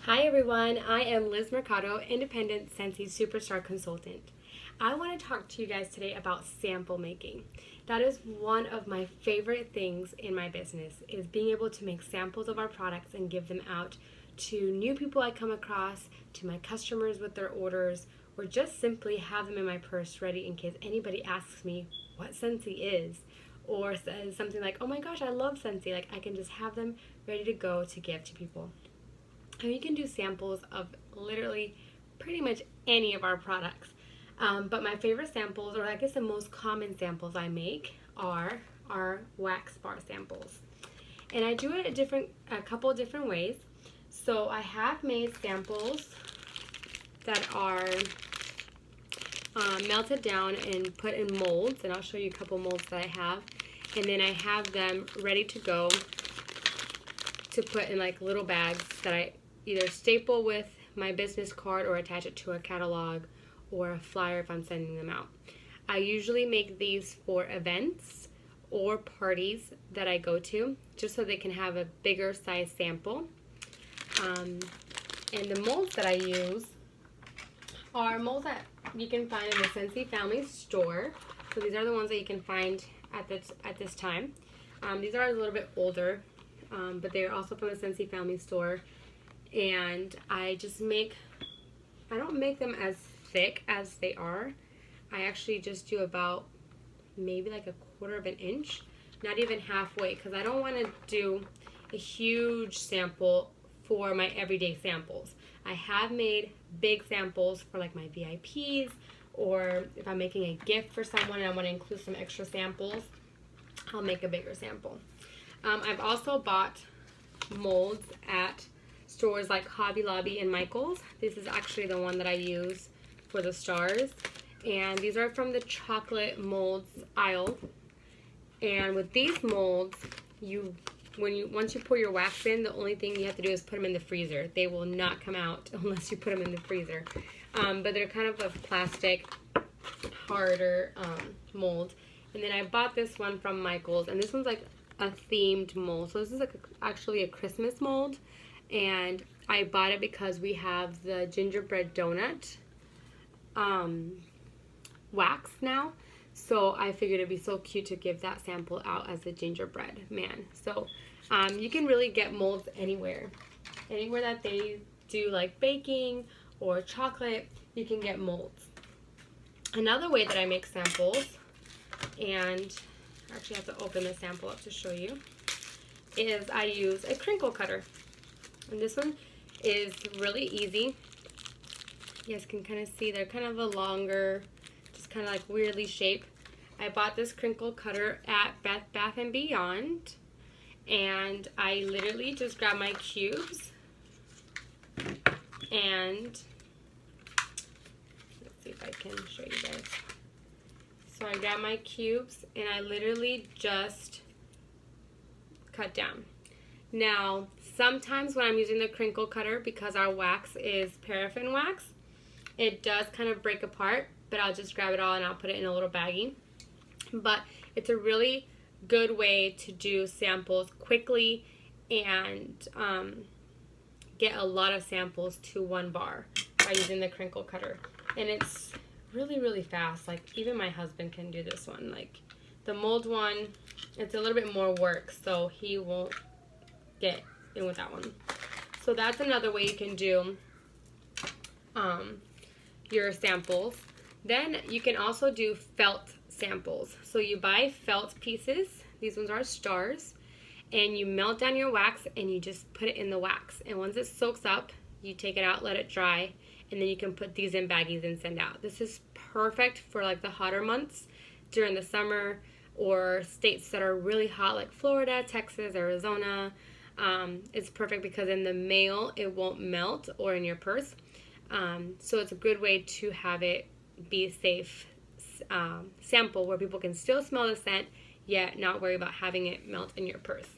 Hi everyone, I am Liz Mercado, Independent Scentsy Superstar Consultant. I want to talk to you guys today about sample making. That is one of my favorite things in my business, is being able to make samples of our products and give them out to new people I come across, to my customers with their orders, or just simply have them in my purse ready in case anybody asks me what Scentsy is, or says something like, oh my gosh, I love Scentsy. Like, I can just have them ready to go to give to people. And you can do samples of literally pretty much any of our products. But my favorite samples, or I guess the most common samples I make, are our wax bar samples. And I do it a couple different ways. So I have made samples that are melted down and put in molds, and I'll show you a couple molds that I have. And then I have them ready to go to put in like little bags that I either staple with my business card or attach it to a catalog or a flyer if I'm sending them out. I usually make these for events or parties that I go to, just so they can have a bigger size sample. And the molds that I use are molds that you can find in the Scentsy Family store. So these are the ones that you can find at this time. These are a little bit older, but they're also from the Scentsy Family store. And I don't make them as thick as they are. I actually just do about maybe like 1/4 of an inch, not even halfway, because I don't want to do a huge sample for my everyday samples. I have made big samples for like my VIPs, or if I'm making a gift for someone and I want to include some extra samples, I'll make a bigger sample. I've also bought molds at stores like Hobby Lobby and Michaels. This is actually the one that I use for the stars. And these are from the chocolate molds aisle. And with these molds, once you pour your wax in, the only thing you have to do is put them in the freezer. They will not come out unless you put them in the freezer. But they're kind of a plastic, harder mold. And then I bought this one from Michaels, and this one's like a themed mold. So this is like actually a Christmas mold. And I bought it because we have the gingerbread donut wax now. So I figured it'd be so cute to give that sample out as a gingerbread man. So you can really get molds anywhere. Anywhere that they do like baking or chocolate, you can get molds. Another way that I make samples, and I actually have to open the sample up to show you, is I use a crinkle cutter. And this one is really easy. You guys can kind of see they're kind of a longer, just kind of like weirdly shaped. I bought this crinkle cutter at Bed Bath & Beyond, and I literally just grab my cubes and let's see if I can show you guys. So I grab my cubes and I literally just cut down. Now, sometimes when I'm using the crinkle cutter, because our wax is paraffin wax, it does kind of break apart, but I'll just grab it all and I'll put it in a little baggie. But it's a really good way to do samples quickly and get a lot of samples to one bar by using the crinkle cutter. And it's really, really fast. Like, even my husband can do this one. Like, the mold one, it's a little bit more work, so he won't get in with that one. So that's another way you can do your samples. Then you can also do felt samples. So you buy felt pieces, these ones are stars, and you melt down your wax and you just put it in the wax. And once it soaks up, you take it out, let it dry, and then you can put these in baggies and send out. This is perfect for like the hotter months during the summer, or states that are really hot like Florida, Texas, Arizona. It's perfect because in the mail it won't melt, or in your purse. So it's a good way to have it be a safe sample where people can still smell the scent, yet not worry about having it melt in your purse.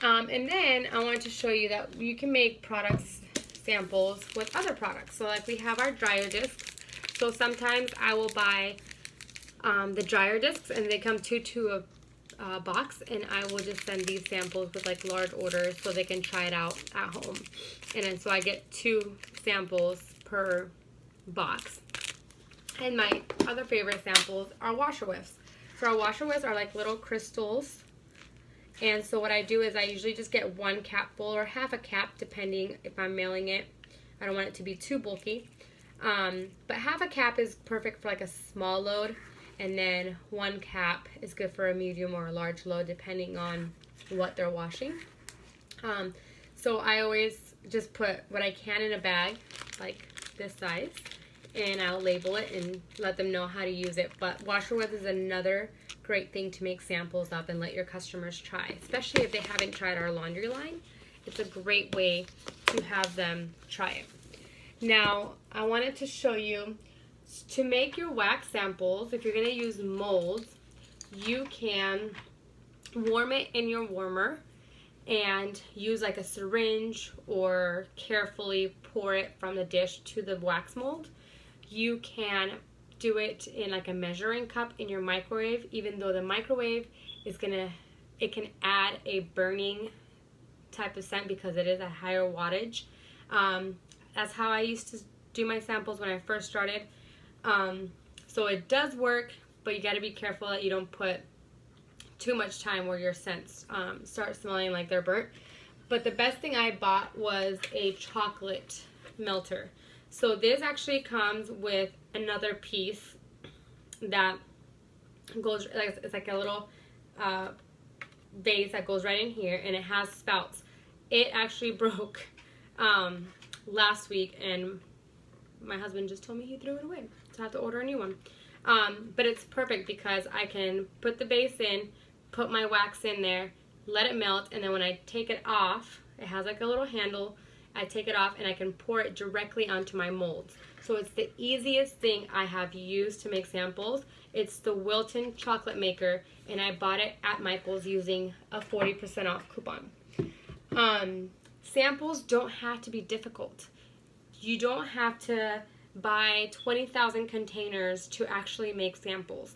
And then I wanted to show you that you can make products samples with other products. So like we have our dryer discs. So sometimes I will buy the dryer discs, and they come two box, and I will just send these samples with like large orders so they can try it out at home. And then so I get 2 samples per box. And my other favorite samples are washer whiffs. So our washer whiffs are like little crystals. And so what I do is I usually just get 1 cap full or half a cap depending if I'm mailing it. I don't want it to be too bulky. But half a cap is perfect for like a small load. And then 1 cap is good for a medium or a large load depending on what they're washing. So I always just put what I can in a bag like this size. And I'll label it and let them know how to use it. But washer whiffs is another great thing to make samples up and let your customers try, especially if they haven't tried our laundry line. It's a great way to have them try it. Now, I wanted to show you to make your wax samples. If you're going to use molds, you can warm it in your warmer and use like a syringe or carefully pour it from the dish to the wax mold. You can do it in like a measuring cup in your microwave, even though the microwave is it can add a burning type of scent because it is a higher wattage. That's how I used to do my samples when I first started. So it does work, but you got to be careful that you don't put too much time where your scents start smelling like they're burnt. But the best thing I bought was a chocolate melter. So this actually comes with another piece that goes, it's like a little vase that goes right in here, and it has spouts. It actually broke last week, and my husband just told me he threw it away, so I have to order a new one. But it's perfect because I can put the base in, put my wax in there, let it melt, and then when I take it off, it has like a little handle. I take it off and I can pour it directly onto my molds. So it's the easiest thing I have used to make samples. It's the Wilton chocolate maker, and I bought it at Michael's using a 40% off coupon. Samples don't have to be difficult. You don't have to buy 20,000 containers to actually make samples.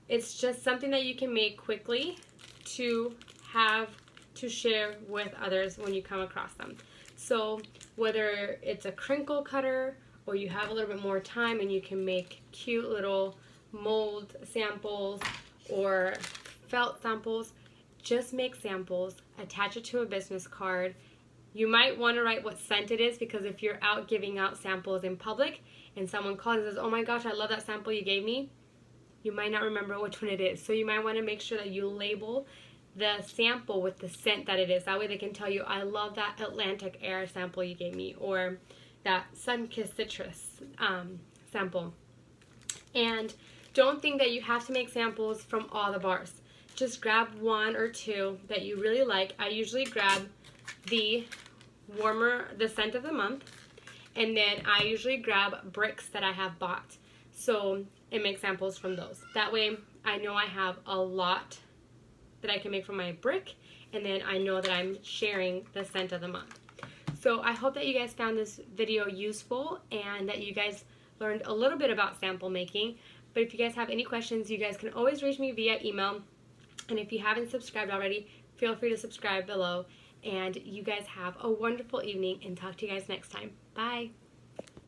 It's just something that you can make quickly to have to share with others when you come across them. So whether it's a crinkle cutter or you have a little bit more time and you can make cute little mold samples or felt samples, just make samples, attach it to a business card. You might want to write what scent it is, because if you're out giving out samples in public and someone calls and says, oh my gosh, I love that sample you gave me, you might not remember which one it is. So you might want to make sure that you label the sample with the scent that it is. That way they can tell you, I love that Atlantic Air sample you gave me, or that Sunkissed Citrus sample. And don't think that you have to make samples from all the bars. Just grab 1 or 2 that you really like. I usually grab the scent of the month, and then I usually grab bricks that I have bought. So and make samples from those. That way I know I have a lot that I can make from my brick, and then I know that I'm sharing the scent of the month. So I hope that you guys found this video useful and that you guys learned a little bit about sample making. But if you guys have any questions, you guys can always reach me via email. And if you haven't subscribed already, feel free to subscribe below. And you guys have a wonderful evening, and talk to you guys next time. Bye.